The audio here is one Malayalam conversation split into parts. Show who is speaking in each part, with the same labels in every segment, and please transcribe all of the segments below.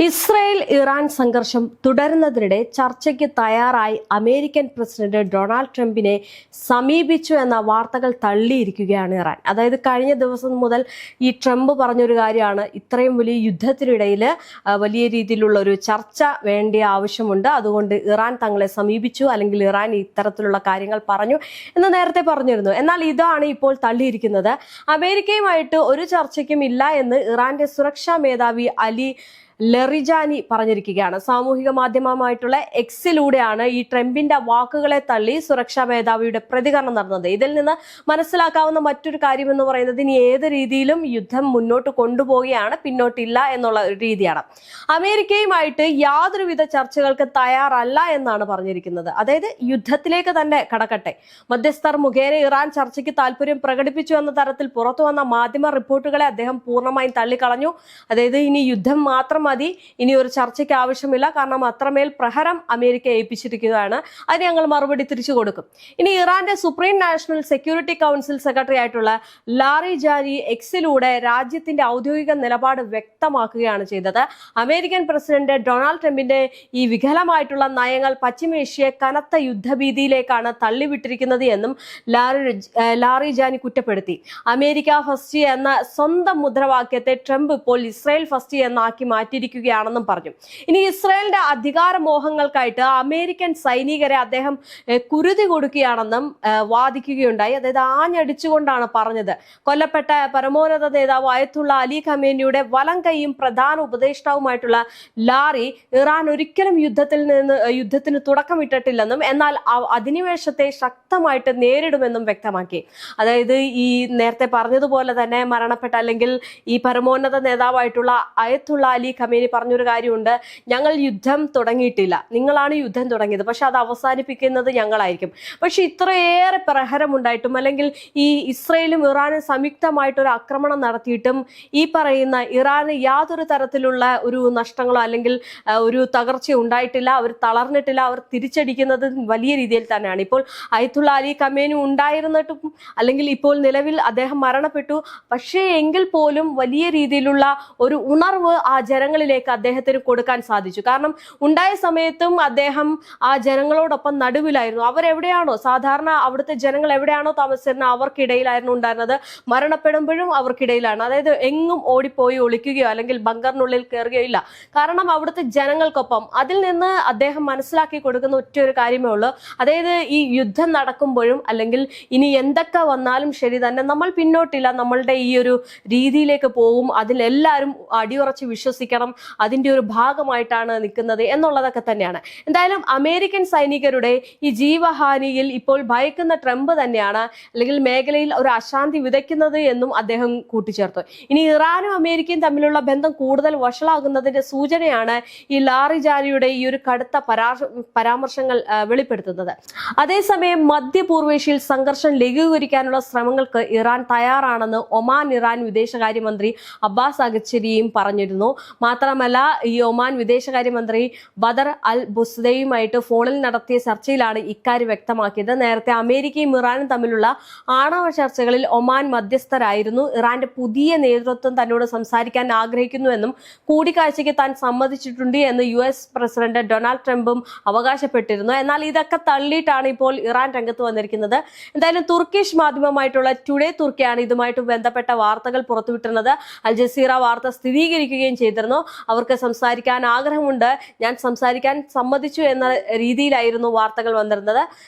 Speaker 1: ഇസ്രായേൽ ഇറാൻ സംഘർഷം തുടരുന്നതിനിടെ ചർച്ചയ്ക്ക് തയ്യാറായി അമേരിക്കൻ പ്രസിഡന്റ് ഡൊണാൾഡ് ട്രംപിനെ സമീപിച്ചു എന്ന വാർത്തകൾ തള്ളിയിരിക്കുകയാണ് ഇറാൻ. അതായത് കഴിഞ്ഞ ദിവസം മുതൽ ഈ ട്രംപ് പറഞ്ഞൊരു കാര്യമാണ്, ഇത്രയും വലിയ യുദ്ധത്തിനിടയിൽ വലിയ രീതിയിലുള്ള ഒരു ചർച്ച വേണ്ട ആവശ്യമുണ്ട്, അതുകൊണ്ട് ഇറാൻ തങ്ങളെ സമീപിച്ചു, അല്ലെങ്കിൽ ഇറാൻ ഇത്തരത്തിലുള്ള കാര്യങ്ങൾ പറഞ്ഞു എന്ന് നേരത്തെ പറഞ്ഞിരുന്നു. എന്നാൽ ഇതാണ് ഇപ്പോൾ തള്ളിയിരിക്കുന്നത്. അമേരിക്കയുമായിട്ട് ഒരു ചർച്ചയ്ക്കും ഇല്ല എന്ന് ഇറാന്റെ സുരക്ഷാ മേധാവി അലി ലറിജാനി പറഞ്ഞിരിക്കുകയാണ്. സാമൂഹിക മാധ്യമമായിട്ടുള്ള എക്സിലൂടെയാണ് ഈ ട്രംപിന്റെ വാക്കുകളെ തള്ളി സുരക്ഷാ മേധാവിയുടെ പ്രതികരണം നടന്നത്. ഇതിൽ നിന്ന് മനസ്സിലാക്കാവുന്ന മറ്റൊരു കാര്യം എന്ന് പറയുന്നത്, ഇനി ഏത് രീതിയിലും യുദ്ധം മുന്നോട്ട് കൊണ്ടുപോവുകയാണ്, പിന്നോട്ടില്ല എന്നുള്ള ഒരു രീതിയാണ്. അമേരിക്കയുമായിട്ട് യാതൊരുവിധ ചർച്ചകൾക്ക് തയ്യാറല്ല എന്നാണ് പറഞ്ഞിരിക്കുന്നത്. അതായത് യുദ്ധത്തിലേക്ക് തന്നെ കടക്കട്ടെ, മധ്യസ്ഥർ മുഖേന ഇറാൻ ചർച്ചയ്ക്ക് താല്പര്യം പ്രകടിപ്പിച്ചു എന്ന തരത്തിൽ പുറത്തു വന്ന മാധ്യമ റിപ്പോർട്ടുകളെ അദ്ദേഹം പൂർണ്ണമായും തള്ളിക്കളഞ്ഞു. അതായത് ഇനി യുദ്ധം മാത്രം മതി, ഇനി ഒരു ചർച്ചയ്ക്ക് ആവശ്യമില്ല, കാരണം അത്രമേൽ പ്രഹരം അമേരിക്ക ഏൽപ്പിച്ചിരിക്കുകയാണ്, അതിന് ഞങ്ങൾ മറുപടി തിരിച്ചു കൊടുക്കും. ഇനി ഇറാന്റെ supreme national security council secretary ആയിട്ടുള്ള ലാറിജാനി എക്സിലൂടെ രാജ്യത്തിന്റെ ഔദ്യോഗിക നിലപാട് വ്യക്തമാക്കുകയാണ് ചെയ്തത്. അമേരിക്കൻ പ്രസിഡന്റ് ഡൊണാൾഡ് ട്രംപിന്റെ ഈ വികലമായിട്ടുള്ള നയങ്ങൾ പശ്ചിമേഷ്യയെ കനത്ത യുദ്ധഭീതിയിലേക്കാണ് തള്ളിവിട്ടിരിക്കുന്നത് എന്നും ലാറിജാനി കുറ്റപ്പെടുത്തി. അമേരിക്ക ഫസ്റ്റ് എന്ന സ്വന്തം മുദ്രാവാക്യത്തെ ട്രംപ് ഇപ്പോൾ ഇസ്രായേൽ ഫസ്റ്റ് എന്നാക്കി മാറ്റിയിരിക്കുകയാണെന്നും പറഞ്ഞു. ഇനി ഇസ്രായേലിന്റെ അധികാര മോഹങ്ങൾക്കായിട്ട് അമേരിക്കൻ സൈനികരെ അദ്ദേഹം കുരുതി കൊടുക്കുകയാണെന്നും വാദിക്കുകയുണ്ടായി. അതായത് ആഞ്ഞടിച്ചുകൊണ്ടാണ് പറഞ്ഞത്. കൊല്ലപ്പെട്ട പരമോന്നത നേതാവ് അയത്തുള്ള അലി ഖമേനിയുടെ വലം കൈയും പ്രധാന ഉപദേഷ്ടാവുമായിട്ടുള്ള ലാറി ഇറാൻ ഒരിക്കലും യുദ്ധത്തിന് തുടക്കമിട്ടിട്ടില്ലെന്നും എന്നാൽ അധിനിവേശത്തെ ശക്തമായിട്ട് നേരിടുമെന്നും വ്യക്തമാക്കി. അതായത് ഈ നേരത്തെ പറഞ്ഞതുപോലെ തന്നെ മരണപ്പെട്ട അല്ലെങ്കിൽ ഈ പരമോന്നത നേതാവായിട്ടുള്ള അയത്തുള്ള അലി ഖമേനി പറഞ്ഞൊരു കാര്യമുണ്ട്, ഞങ്ങൾ യുദ്ധം തുടങ്ങിയിട്ടില്ല, നിങ്ങളാണ് യുദ്ധം തുടങ്ങിയത്, പക്ഷെ അത് അവസാനിപ്പിക്കുന്നത് ഞങ്ങളായിരിക്കും. പക്ഷെ ഇത്രയേറെ പ്രഹരമുണ്ടായിട്ടും അല്ലെങ്കിൽ ഈ ഇസ്രയേലും ഇറാനും സംയുക്തമായിട്ടൊരു ആക്രമണം നടത്തിയിട്ടും ഈ പറയുന്ന ഇറാന് യാതൊരു തരത്തിലുള്ള ഒരു നഷ്ടങ്ങളോ അല്ലെങ്കിൽ ഒരു തകർച്ചയോ ഉണ്ടായിട്ടില്ല. അവർ തളർന്നിട്ടില്ല, അവർ തിരിച്ചടിക്കുന്നത് വലിയ രീതിയിൽ തന്നെയാണ്. ഇപ്പോൾ അയത്തുള്ള അലി ഖമേനി ഉണ്ടായിരുന്നിട്ടും അല്ലെങ്കിൽ ഇപ്പോൾ നിലവിൽ അദ്ദേഹം മരണപ്പെട്ടു, പക്ഷേ എങ്കിൽ പോലും വലിയ രീതിയിലുള്ള ഒരു ഉണർവ് ആ ജനങ്ങളിലേക്ക് അദ്ദേഹത്തിന് കൊടുക്കാൻ സാധിച്ചു. കാരണം ഉണ്ടായ സമയത്തും അദ്ദേഹം ആ ജനങ്ങളോടൊപ്പം നടുവിലായിരുന്നു. അവരെവിടെയാണോ സാധാരണ അവിടുത്തെ ജനങ്ങൾ എവിടെയാണോ താമസിച്ചിരുന്നത് അവർക്കിടയിലായിരുന്നു ഉണ്ടായിരുന്നത്. മരണപ്പെടുമ്പോഴും അവർക്കിടയിലാണ്. അതായത് എങ്ങും ഓടിപ്പോയി ഒളിക്കുകയോ അല്ലെങ്കിൽ ബങ്കറിനുള്ളിൽ കയറുകയോ ഇല്ല. കാരണം അവിടുത്തെ ജനങ്ങൾക്കൊപ്പം. അതിൽ നിന്ന് അദ്ദേഹം മനസ്സിലാക്കി കൊടുക്കുന്ന ഒറ്റയൊരു കാര്യമേ ഉള്ളൂ, അതായത് ഈ യുദ്ധം നടക്കുമ്പോഴും അല്ലെങ്കിൽ ഇനി എന്തൊക്കെ വന്നാലും ശരി തന്നെ നമ്മൾ പിന്നോട്ടില്ല, നമ്മളുടെ ഈ ഒരു രീതിയിലേക്ക് പോകും, അതിലെല്ലാവരും അടിയുറച്ച് വിശ്വസിക്കണം, അതിന്റെ ഒരു ഭാഗമായിട്ടാണ് നിൽക്കുന്നത് എന്നുള്ളതൊക്കെ തന്നെയാണ്. എന്തായാലും അമേരിക്കൻ സൈനികരുടെ ഈ ജീവഹാനിയിൽ ഇപ്പോൾ ഭയക്കുന്ന ട്രംപ് തന്നെയാണ് അല്ലെങ്കിൽ മേഖലയിൽ ഒരു അശാന്തി വിതയ്ക്കുന്നത് എന്നും അദ്ദേഹം കൂട്ടിച്ചേർത്തു. ഇനി ഇറാനും അമേരിക്കയും തമ്മിലുള്ള ബന്ധം കൂടുതൽ വഷളാകുന്നതിന്റെ സൂചനയാണ് ഈ ലാറിജാനിയുടെ ഈ ഒരു കടുത്ത പരാമർശങ്ങൾ വെളിപ്പെടുത്തുന്നത്. അതേസമയം മധ്യപൂർവേഷ്യയിൽ സംഘർഷം ലഘൂകരിക്കാനുള്ള ശ്രമങ്ങൾക്ക് ഇറാൻ തയ്യാറാണെന്ന് ഒമാൻ ഇറാൻ വിദേശകാര്യമന്ത്രി അബ്ബാസ് അഗച്ചരിയും പറഞ്ഞിരുന്നു. മാത്രമല്ല ഈ ഒമാൻ വിദേശകാര്യമന്ത്രി ബദർ അൽ ബുസ്ദയുമായിട്ട് ഫോണിൽ നടത്തിയ ചർച്ചയിലാണ് ഇക്കാര്യം വ്യക്തമാക്കിയത്. നേരത്തെ അമേരിക്കയും ഇറാനും തമ്മിലുള്ള ആണവ ചർച്ചകളിൽ ഒമാൻ മധ്യസ്ഥരായിരുന്നു. ഇറാന്റെ പുതിയ നേതൃത്വം തന്നോട് സംസാരിക്കാൻ ആഗ്രഹിക്കുന്നുവെന്നും കൂടിക്കാഴ്ചയ്ക്ക് താൻ സമ്മതിച്ചിട്ടുണ്ട് എന്ന് US പ്രസിഡന്റ് ഡൊണാൾഡ് ട്രംപും അവകാശപ്പെട്ടിരുന്നു. എന്നാൽ ഇതൊക്കെ തള്ളിയിട്ടാണ് ഇപ്പോൾ ഇറാൻ രംഗത്ത് വന്നിരിക്കുന്നത്. എന്തായാലും തുർക്കിഷ് മാധ്യമമായിട്ടുള്ള ടുഡേ തുർക്കിയാണ് ഇതുമായിട്ട് ബന്ധപ്പെട്ട വാർത്തകൾ പുറത്തുവിട്ടിരുന്നത്. അൽ ജസീറ വാർത്ത സ്ഥിരീകരിക്കുകയും ചെയ്തിരുന്നു. അവർക്ക് സംസാരിക്കാൻ ആഗ്രഹമുണ്ട്, ഞാൻ സംസാരിക്കാൻ സമ്മതിച്ചു എന്ന രീതിയിലായിരുന്നു വാർത്തകൾ വന്നിരുന്നത്.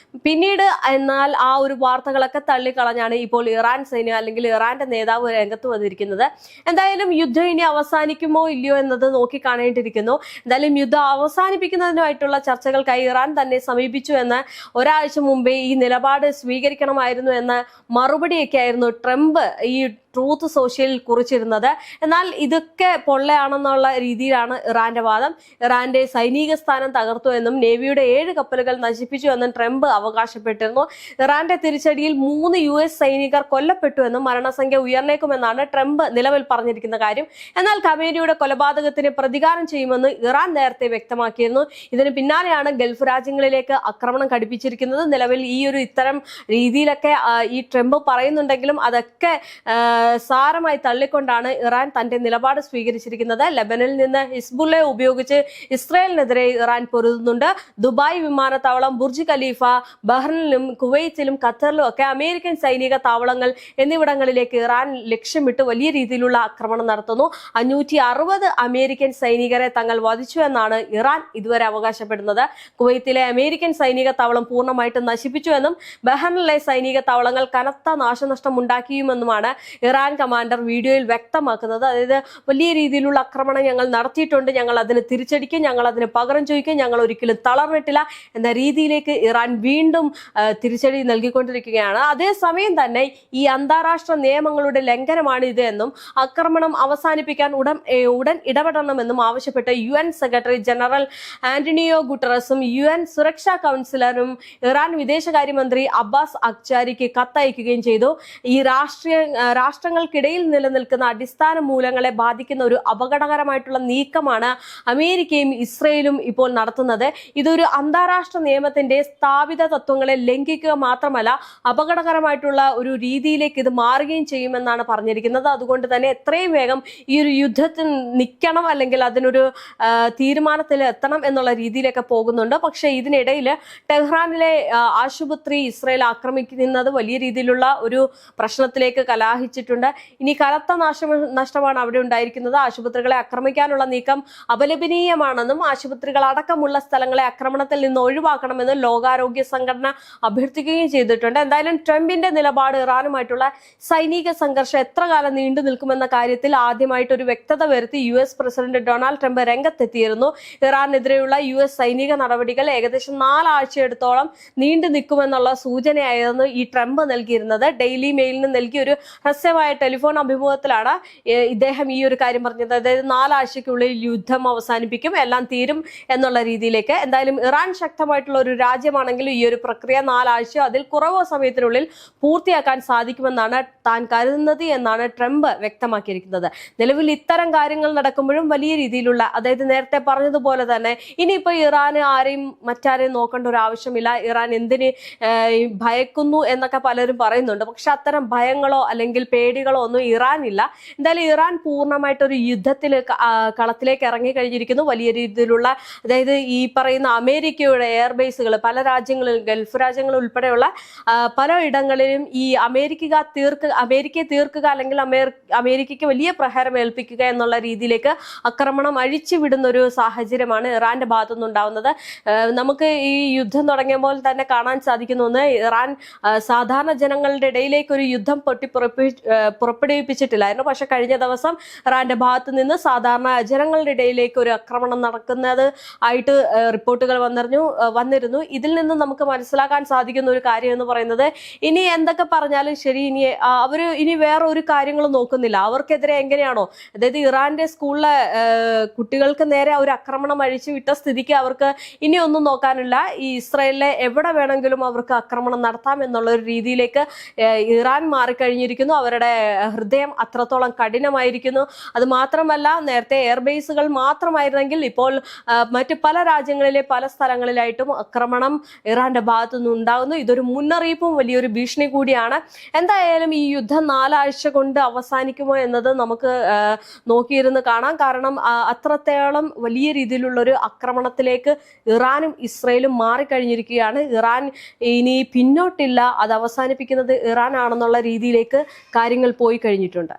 Speaker 1: പിന്നീട് എന്നാൽ ആ ഒരു വാർത്തകളൊക്കെ തള്ളിക്കളഞ്ഞാണ് ഇപ്പോൾ ഇറാൻ സൈന്യം അല്ലെങ്കിൽ ഇറാന്റെ നേതാവ് രംഗത്ത് വന്നിരിക്കുന്നത്. എന്തായാലും യുദ്ധം ഇനി അവസാനിക്കുമോ ഇല്ലയോ എന്നത് നോക്കിക്കാണേണ്ടിയിരിക്കുന്നു. എന്തായാലും യുദ്ധം അവസാനിപ്പിക്കുന്നതിനായിട്ടുള്ള ചർച്ചകൾക്കായി ഇറാൻ തന്നെ സമീപിച്ചു എന്ന് ഒരാഴ്ച മുമ്പേ ഈ നിലപാട് സ്വീകരിക്കണമായിരുന്നു എന്ന മറുപടിയൊക്കെ ആയിരുന്നു ട്രംപ് ഈ ട്രൂത്ത് സോഷ്യലിൽ കുറിച്ചിരുന്നത്. എന്നാൽ ഇതൊക്കെ പൊള്ളയാണെന്നുള്ള രീതിയിലാണ് ഇറാന്റെ വാദം. ഇറാന്റെ സൈനിക സ്ഥാനം തകർത്തു എന്നും നേവിയുടെ 7 കപ്പലുകൾ നശിപ്പിച്ചു എന്നും ട്രംപ് അവകാശപ്പെട്ടിരുന്നു. ഇറാന്റെ തിരിച്ചടിയിൽ 3 US സൈനികർ കൊല്ലപ്പെട്ടു എന്നും മരണസംഖ്യ ഉയർന്നേക്കുമെന്നാണ് ട്രംപ് നിലവിൽ പറഞ്ഞിരിക്കുന്ന കാര്യം. എന്നാൽ ഖമേനിയുടെ കൊലപാതകത്തിന് പ്രതികാരം ചെയ്യുമെന്ന് ഇറാൻ നേരത്തെ വ്യക്തമാക്കിയിരുന്നു. ഇതിന് പിന്നാലെയാണ് ഗൾഫ് രാജ്യങ്ങളിലേക്ക് ആക്രമണം ഘടിപ്പിച്ചിരിക്കുന്നത്. നിലവിൽ ഈ ഒരു ഇത്തരം രീതിയിലൊക്കെ ഈ ട്രംപ് പറയുന്നുണ്ടെങ്കിലും അതൊക്കെ സാരമായി തള്ളിക്കൊണ്ടാണ് ഇറാൻ തന്റെ നിലപാട് സ്വീകരിച്ചിരിക്കുന്നത്. ലെബനനിൽ നിന്ന് ഹിസ്ബുള്ളയെ ഉപയോഗിച്ച് ഇസ്രായേലിനെതിരെ ഇറാൻ പൊരുതുന്നുണ്ട്. ദുബായ് വിമാനത്താവളം, ബുർജ് ഖലീഫ, ബഹ്റിനിലും കുവൈറ്റിലും ഖത്തറിലും ഒക്കെ അമേരിക്കൻ സൈനിക താവളങ്ങൾ എന്നിവിടങ്ങളിലേക്ക് ഇറാൻ ലക്ഷ്യമിട്ട് വലിയ രീതിയിലുള്ള ആക്രമണം നടത്തുന്നു. 560 അമേരിക്കൻ സൈനികരെ തങ്ങൾ വധിച്ചു എന്നാണ് ഇറാൻ ഇതുവരെ അവകാശപ്പെടുന്നത്. കുവൈത്തിലെ അമേരിക്കൻ സൈനിക താവളം പൂർണ്ണമായിട്ട് നശിപ്പിച്ചുവെന്നും ബഹ്റിനിലെ സൈനിക താവളങ്ങൾ കനത്ത നാശനഷ്ടം ഉണ്ടാക്കിയുമെന്നുമാണ് ഇറാൻ കമാൻഡർ വീഡിയോയിൽ വ്യക്തമാക്കുന്നത്. അതായത് വലിയ രീതിയിലുള്ള ആക്രമണം ഞങ്ങൾ നടത്തിയിട്ടുണ്ട്, ഞങ്ങൾ അതിന് തിരിച്ചടിക്കും, ഞങ്ങൾ അതിന് പകരം ചോദിക്കും, ഞങ്ങൾ ഒരിക്കലും തളർന്നിട്ടില്ല എന്ന രീതിയിലേക്ക് ഇറാൻ വീണ്ടും തിരിച്ചടി നൽകിക്കൊണ്ടിരിക്കുകയാണ്. അതേസമയം തന്നെ ഈ അന്താരാഷ്ട്ര നിയമങ്ങളുടെ ലംഘനമാണ് ഇത് എന്നും ആക്രമണം അവസാനിപ്പിക്കാൻ ഉടൻ ഇടപെടണമെന്നും ആവശ്യപ്പെട്ട് UN സെക്രട്ടറി ജനറൽ ആന്റണിയോ ഗുട്ടറസും UN സുരക്ഷാ കൗൺസിലറും ഇറാൻ വിദേശകാര്യമന്ത്രി അബ്ബാസ് അക്ചാരിക്ക് കത്തയക്കുകയും ചെയ്തു. ഈ രാഷ്ട്രങ്ങൾക്കിടയിൽ നിലനിൽക്കുന്ന അടിസ്ഥാന മൂലങ്ങളെ ബാധിക്കുന്ന ഒരു അപകടകരമായിട്ടുള്ള നീക്കമാണ് അമേരിക്കയും ഇസ്രയേലും ഇപ്പോൾ നടത്തുന്നത്. ഇതൊരു അന്താരാഷ്ട്ര നിയമത്തിന്റെ സ്ഥാപിത തത്വങ്ങളെ ലംഘിക്കുക മാത്രമല്ല, അപകടകരമായിട്ടുള്ള ഒരു രീതിയിലേക്ക് ഇത് മാറുകയും ചെയ്യുമെന്നാണ് പറഞ്ഞിരിക്കുന്നത്. അതുകൊണ്ട് തന്നെ എത്രയും വേഗം ഈ ഒരു യുദ്ധത്തിൽ നിൽക്കണം, അല്ലെങ്കിൽ അതിനൊരു തീരുമാനത്തിൽ എത്തണം എന്നുള്ള രീതിയിലൊക്കെ പോകുന്നുണ്ട്. പക്ഷെ ഇതിനിടയിൽ ടെഹ്റാനിലെ ആശുപത്രി ഇസ്രായേൽ ആക്രമിക്കുന്നത് വലിയ രീതിയിലുള്ള ഒരു പ്രശ്നത്തിലേക്ക് കലാഹിച്ചിട്ടുണ്ട്. ഇനി കനത്ത നഷ്ടമാണ് അവിടെ ഉണ്ടായിരിക്കുന്നത്. ആശുപത്രികളെ ആക്രമിക്കാനുള്ള നീക്കം അപലപനീയമാണെന്നും ആശുപത്രികൾ അടക്കമുള്ള സ്ഥലങ്ങളെ ആക്രമണത്തിൽ നിന്ന് ഒഴിവാക്കണമെന്നും ലോകാരോഗ്യ സംഘടന അഭ്യർത്ഥിക്കുകയും ചെയ്തിട്ടുണ്ട്. എന്തായാലും ട്രംപിന്റെ നിലപാട് ഇറാനുമായിട്ടുള്ള സൈനിക സംഘർഷം എത്ര കാലം നീണ്ടു നിൽക്കുമെന്ന കാര്യത്തിൽ ആദ്യമായിട്ട് ഒരു വ്യക്തത വരുത്തി US പ്രസിഡന്റ് ഡൊണാൾഡ് ട്രംപ് രംഗത്തെത്തിയിരുന്നു. ഇറാനെതിരെയുള്ള US സൈനിക നടപടികൾ ഏകദേശം 4 ആഴ്ചയെടുത്തോളം നീണ്ടു നിൽക്കുമെന്നുള്ള സൂചനയായിരുന്നു ഈ ട്രംപ് നൽകിയിരുന്നത്. ഡെയിലി മെയിലിന് നൽകിയ ഒരു ഹ്രസ്വമായ ടെലിഫോൺ അഭിമുഖത്തിലാണ് ഇദ്ദേഹം ഈ ഒരു കാര്യം പറഞ്ഞത്. അതായത് 4 ആഴ്ചയ്ക്കുള്ളിൽ യുദ്ധം അവസാനിപ്പിക്കും, എല്ലാം തീരും എന്നുള്ള രീതിയിലേക്ക്. എന്തായാലും ഇറാൻ ശക്തമായിട്ടുള്ള ഒരു രാജ്യമാണെങ്കിലും ഈ ഒരു പ്രക്രിയ 4 ആഴ്ചയോ അതിൽ കുറവോ സമയത്തിനുള്ളിൽ പൂർത്തിയാക്കാൻ സാധിക്കുമെന്നാണ് താൻ കരുതുന്നത് എന്നാണ് ട്രംപ് വ്യക്തമാക്കിയിരിക്കുന്നത്. നിലവിൽ ഇത്തരം കാര്യങ്ങൾ നടക്കുമ്പോഴും വലിയ രീതിയിലുള്ള, അതായത് നേരത്തെ പറഞ്ഞതുപോലെ തന്നെ ഇനിയിപ്പോ ഇറാന് മറ്റാരെയും നോക്കേണ്ട ഒരു ആവശ്യമില്ല, ഇറാൻ എന്തിന് ഭയക്കുന്നു എന്നൊക്കെ പലരും പറയുന്നുണ്ട്. പക്ഷെ അത്തരം ഭയങ്ങളോ അല്ലെങ്കിൽ പേടികളോ ഒന്നും ഇറാനില്ല. എന്തായാലും ഇറാൻ പൂർണ്ണമായിട്ടൊരു കളത്തിലേക്ക് ഇറങ്ങി കഴിഞ്ഞിരിക്കുന്നു. വലിയ രീതിയിലുള്ള, അതായത് ഈ പറയുന്ന അമേരിക്കയുടെ എയർബേസുകൾ പല രാജ്യങ്ങളിൽ, ഗൾഫ് രാജ്യങ്ങൾ ഉൾപ്പെടെയുള്ള പല ഇടങ്ങളിലും ഈ അമേരിക്കയെ തീർക്കുക അല്ലെങ്കിൽ അമേരിക്കയ്ക്ക് വലിയ പ്രഹരം ഏൽപ്പിക്കുക എന്നുള്ള രീതിയിലേക്ക് ആക്രമണം അഴിച്ചുവിടുന്ന ഒരു സാഹചര്യമാണ് ഇറാന്റെ ഭാഗത്തുനിന്നുണ്ടാവുന്നത്. നമുക്ക് ഈ യുദ്ധം തുടങ്ങിയപ്പോൾ തന്നെ കാണാൻ സാധിക്കുന്ന ഒന്ന്, ഇറാൻ സാധാരണ ജനങ്ങളുടെ ഇടയിലേക്ക് ഒരു യുദ്ധം പുറപ്പെടുവിപ്പിച്ചിട്ടില്ലായിരുന്നു. പക്ഷെ കഴിഞ്ഞ ദിവസം ഇറാന്റെ ഭാഗത്ത് നിന്ന് സാധാരണ ജനങ്ങളുടെ ഇടയിലേക്ക് ഒരു ആക്രമണം നടക്കുന്നത് ആയിട്ട് റിപ്പോർട്ടുകൾ വന്നിരുന്നു. ഇതിൽ നിന്ന് നമുക്ക് മനസ്സിലാക്കാൻ സാധിക്കുന്ന ഒരു കാര്യം എന്ന് പറയുന്നത്, ഇനി എന്തൊക്കെ പറഞ്ഞാലും ശരി, അവര് ഇനി വേറെ ഒരു കാര്യങ്ങളും നോക്കുന്നില്ല. അവർക്കെതിരെ എങ്ങനെയാണോ, അതായത് ഇറാന്റെ സ്കൂളിലെ കുട്ടികൾക്ക് നേരെ ഒരു ആക്രമണം അഴിച്ചു വിട്ട സ്ഥിതിക്ക് അവർക്ക് ഇനി ഒന്നും നോക്കാനില്ല. ഈ ഇസ്രായേലിലെ എവിടെ വേണമെങ്കിലും അവർക്ക് ആക്രമണം നടത്താം എന്നുള്ള ഒരു രീതിയിലേക്ക് ഇറാൻ മാറിക്കഴിഞ്ഞിരിക്കുന്നു. അവരുടെ ഹൃദയം അത്രത്തോളം കഠിനമായിരിക്കുന്നു. അത് മാത്രമല്ല, നേരത്തെ എയർബേസുകൾ മാത്രമായിരുന്നെങ്കിൽ ഇപ്പോൾ മറ്റ് പല രാജ്യങ്ങളിലെ പല സ്ഥലങ്ങളിലായിട്ടും ആക്രമണം ഇറാന്റെ ഭാഗത്തുനിന്ന് ഉണ്ടാകുന്നു. ഇതൊരു മുന്നറിയിപ്പും വലിയൊരു ഭീഷണി കൂടിയാണ്. എന്തായാലും ഈ യുദ്ധം 4 ആഴ്ച കൊണ്ട് അവസാനിക്കുമോ എന്നത് നമുക്ക് നോക്കിയിരുന്ന് കാണാം. കാരണം അത്രത്തോളം വലിയ രീതിയിലുള്ള ഒരു ആക്രമണത്തിലേക്ക് ഇറാനും ഇസ്രയേലും മാറിക്കഴിഞ്ഞിരിക്കുകയാണ്. ഇറാൻ ഇനി പിന്നോട്ടില്ല, അത് അവസാനിപ്പിക്കുന്നത് ഇറാൻ ആണെന്നുള്ള രീതിയിലേക്ക് കാര്യങ്ങൾ പോയി കഴിഞ്ഞിട്ടുണ്ട്.